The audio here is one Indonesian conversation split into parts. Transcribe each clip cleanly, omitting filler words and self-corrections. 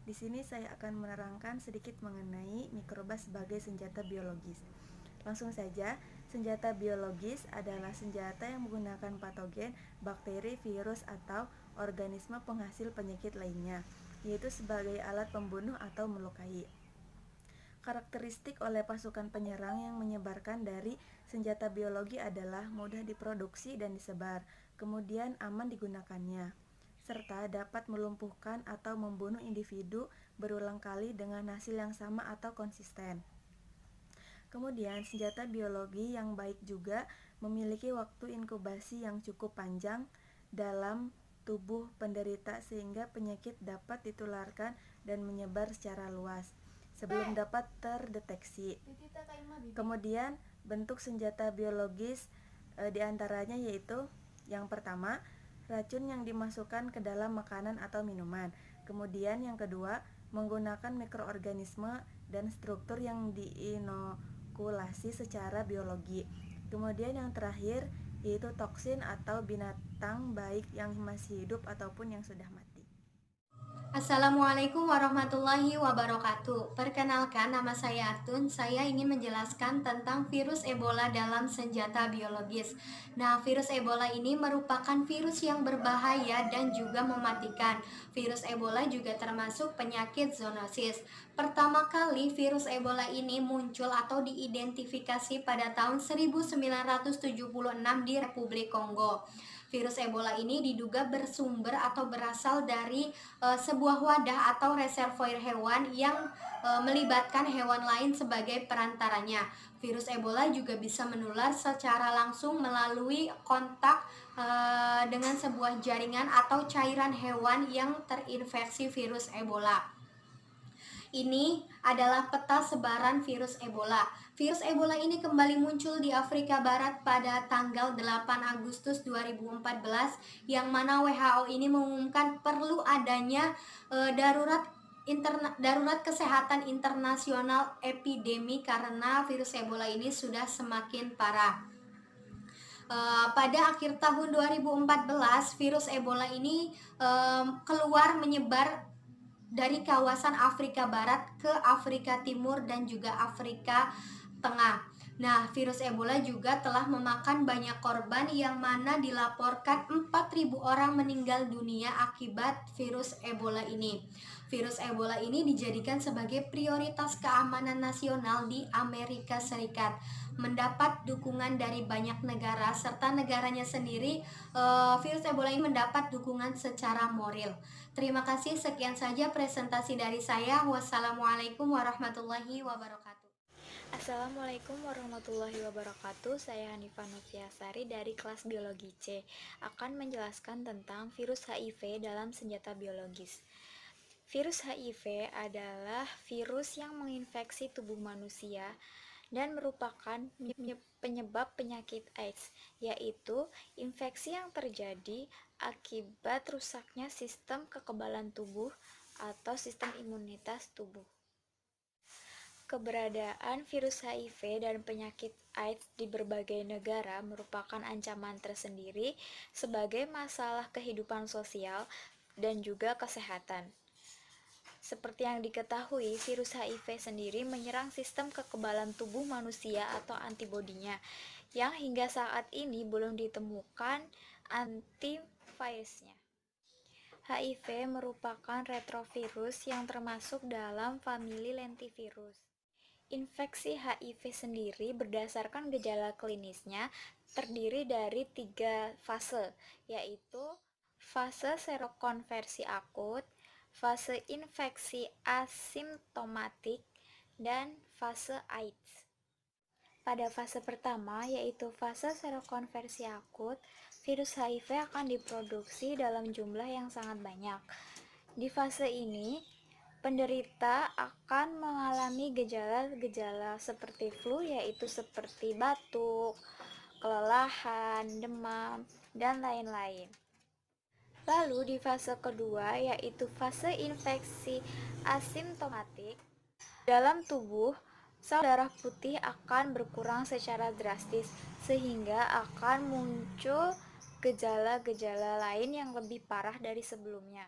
Di sini saya akan menerangkan sedikit mengenai mikroba sebagai senjata biologis. Langsung saja, senjata biologis adalah senjata yang menggunakan patogen, bakteri, virus, atau organisme penghasil penyakit lainnya, yaitu sebagai alat pembunuh atau melukai. Karakteristik oleh pasukan penyerang yang menyebarkan dari senjata biologi adalah mudah diproduksi dan disebar, kemudian aman digunakannya, serta dapat melumpuhkan atau membunuh individu berulang kali dengan hasil yang sama atau konsisten. Kemudian, senjata biologi yang baik juga memiliki waktu inkubasi yang cukup panjang dalam tubuh penderita sehingga penyakit dapat ditularkan dan menyebar secara luas sebelum dapat terdeteksi. Kemudian, bentuk senjata biologis diantaranya yaitu yang pertama, racun yang dimasukkan ke dalam makanan atau minuman. Kemudian yang kedua, menggunakan mikroorganisme dan struktur yang diinokulasi secara biologi. Kemudian yang terakhir yaitu toksin atau binatang baik yang masih hidup ataupun yang sudah mati. Assalamualaikum warahmatullahi wabarakatuh. Perkenalkan, nama saya Atun. Saya ingin menjelaskan tentang virus Ebola dalam senjata biologis. Nah, virus Ebola ini merupakan virus yang berbahaya dan juga mematikan. Virus Ebola juga termasuk penyakit zoonosis. Pertama kali virus Ebola ini muncul atau diidentifikasi pada tahun 1976 di Republik Kongo. Virus Ebola ini diduga bersumber atau berasal dari sebuah wadah atau reservoir hewan yang melibatkan hewan lain sebagai perantaranya. Virus Ebola juga bisa menular secara langsung melalui kontak dengan sebuah jaringan atau cairan hewan yang terinfeksi virus Ebola. Ini adalah peta sebaran virus Ebola. Virus Ebola ini kembali muncul di Afrika Barat pada tanggal 8 Agustus 2014, yang mana WHO ini mengumumkan perlu adanya darurat kesehatan internasional epidemi karena virus Ebola ini sudah semakin parah. Pada akhir tahun 2014, virus Ebola ini keluar menyebar dari kawasan Afrika Barat ke Afrika Timur dan juga Afrika Tengah. Nah, virus Ebola juga telah memakan banyak korban yang mana dilaporkan 4.000 orang meninggal dunia akibat virus Ebola ini. Virus Ebola ini dijadikan sebagai prioritas keamanan nasional di Amerika Serikat. Mendapat dukungan dari banyak negara serta negaranya sendiri, virus Ebola ini mendapat dukungan secara moral. Terima kasih, sekian saja presentasi dari saya. Wassalamualaikum warahmatullahi wabarakatuh. Assalamualaikum warahmatullahi wabarakatuh. Saya Hanifah Noviasari dari kelas Biologi C akan menjelaskan tentang virus HIV dalam senjata biologis. Virus HIV adalah virus yang menginfeksi tubuh manusia dan merupakan penyebab penyakit AIDS, yaitu infeksi yang terjadi akibat rusaknya sistem kekebalan tubuh atau sistem imunitas tubuh. Keberadaan virus HIV dan penyakit AIDS di berbagai negara merupakan ancaman tersendiri sebagai masalah kehidupan sosial dan juga kesehatan. Seperti yang diketahui, virus HIV sendiri menyerang sistem kekebalan tubuh manusia atau antibodinya, yang hingga saat ini belum ditemukan antivirusnya. HIV merupakan retrovirus yang termasuk dalam famili lentivirus. Infeksi HIV sendiri berdasarkan gejala klinisnya terdiri dari 3 fase, yaitu fase serokonversi akut, fase infeksi asimptomatik, dan fase AIDS. Pada fase pertama, yaitu fase serokonversi akut, virus HIV akan diproduksi dalam jumlah yang sangat banyak. Di fase ini, penderita akan mengalami gejala-gejala seperti flu, yaitu seperti batuk, kelelahan, demam, dan lain-lain. Lalu di fase kedua, yaitu fase infeksi asimptomatik, dalam tubuh sel darah putih akan berkurang secara drastis sehingga akan muncul gejala-gejala lain yang lebih parah dari sebelumnya.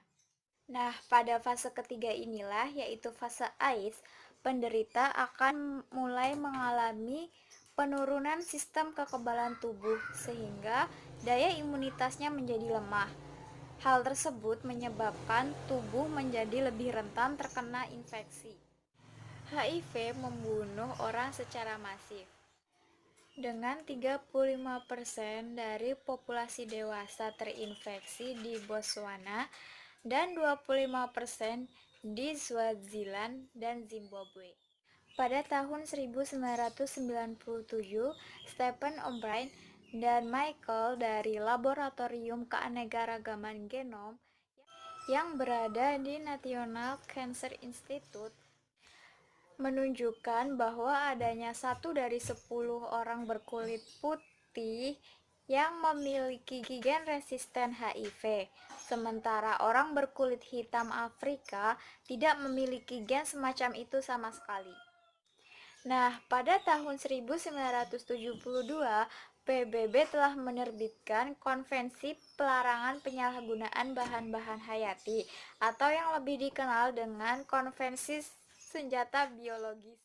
Nah, pada fase ketiga inilah, yaitu fase AIDS, penderita akan mulai mengalami penurunan sistem kekebalan tubuh sehingga daya imunitasnya menjadi lemah. Hal tersebut menyebabkan tubuh menjadi lebih rentan terkena infeksi. HIV membunuh orang secara masif. Dengan 35% dari populasi dewasa terinfeksi di Botswana dan 25% di Swaziland dan Zimbabwe. Pada tahun 1997, Stephen O'Brien dan Michael dari Laboratorium Keanekaragaman Genom yang berada di National Cancer Institute menunjukkan bahwa adanya 1 dari 10 orang berkulit putih yang memiliki gen resisten HIV, sementara orang berkulit hitam Afrika tidak memiliki gen semacam itu sama sekali. Nah, pada tahun 1972, PBB telah menerbitkan Konvensi Pelarangan Penyalahgunaan Bahan-bahan Hayati atau yang lebih dikenal dengan Konvensi Senjata Biologis.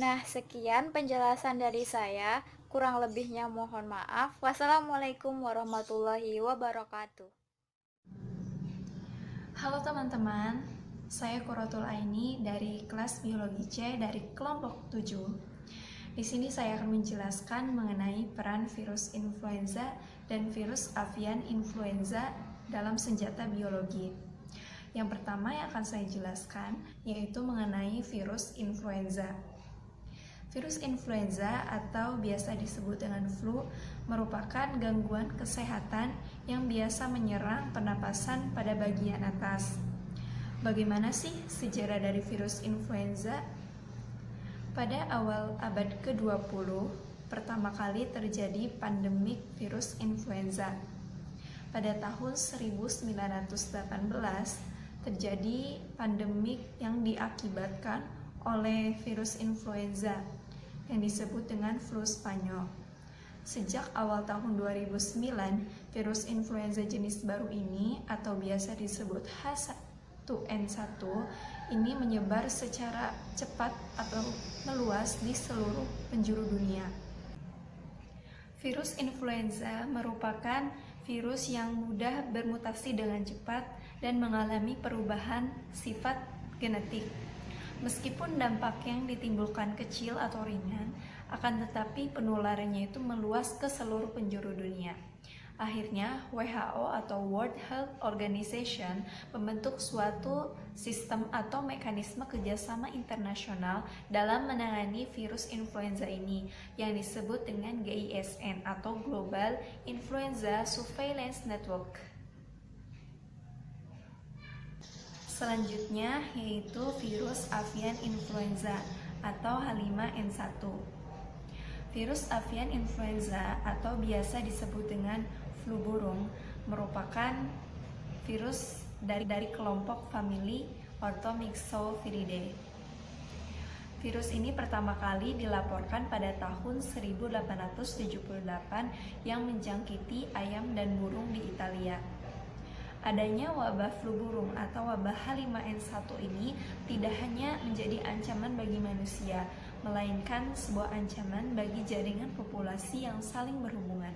Nah, sekian penjelasan dari saya. Kurang lebihnya mohon maaf. Wassalamualaikum warahmatullahi wabarakatuh. Halo teman-teman, saya Quratul Aini dari kelas Biologi C dari kelompok 7. Di sini saya akan menjelaskan mengenai peran virus influenza dan virus avian influenza dalam senjata biologi. Yang pertama yang akan saya jelaskan yaitu mengenai virus influenza. Virus influenza atau biasa disebut dengan flu merupakan gangguan kesehatan yang biasa menyerang pernapasan pada bagian atas. Bagaimana sih sejarah dari virus influenza? Pada awal abad ke-20, pertama kali terjadi pandemik virus influenza. Pada tahun 1918, terjadi pandemik yang diakibatkan oleh virus influenza yang disebut dengan flu Spanyol. Sejak awal tahun 2009, virus influenza jenis baru ini atau biasa disebut H1N1 ini menyebar secara cepat atau meluas di seluruh penjuru dunia. Virus influenza merupakan virus yang mudah bermutasi dengan cepat dan mengalami perubahan sifat genetik. Meskipun dampak yang ditimbulkan kecil atau ringan, akan tetapi penularannya itu meluas ke seluruh penjuru dunia. Akhirnya, WHO atau World Health Organization membentuk suatu sistem atau mekanisme kerjasama internasional dalam menangani virus influenza ini yang disebut dengan GISN atau Global Influenza Surveillance Network. Selanjutnya yaitu virus avian influenza atau H5N1. Virus avian influenza atau biasa disebut dengan flu burung merupakan virus dari kelompok famili Orthomyxoviridae. Virus ini pertama kali dilaporkan pada tahun 1878 yang menjangkiti ayam dan burung di Italia. Adanya wabah flu burung atau wabah H5N1 ini tidak hanya menjadi ancaman bagi manusia, melainkan sebuah ancaman bagi jaringan populasi yang saling berhubungan.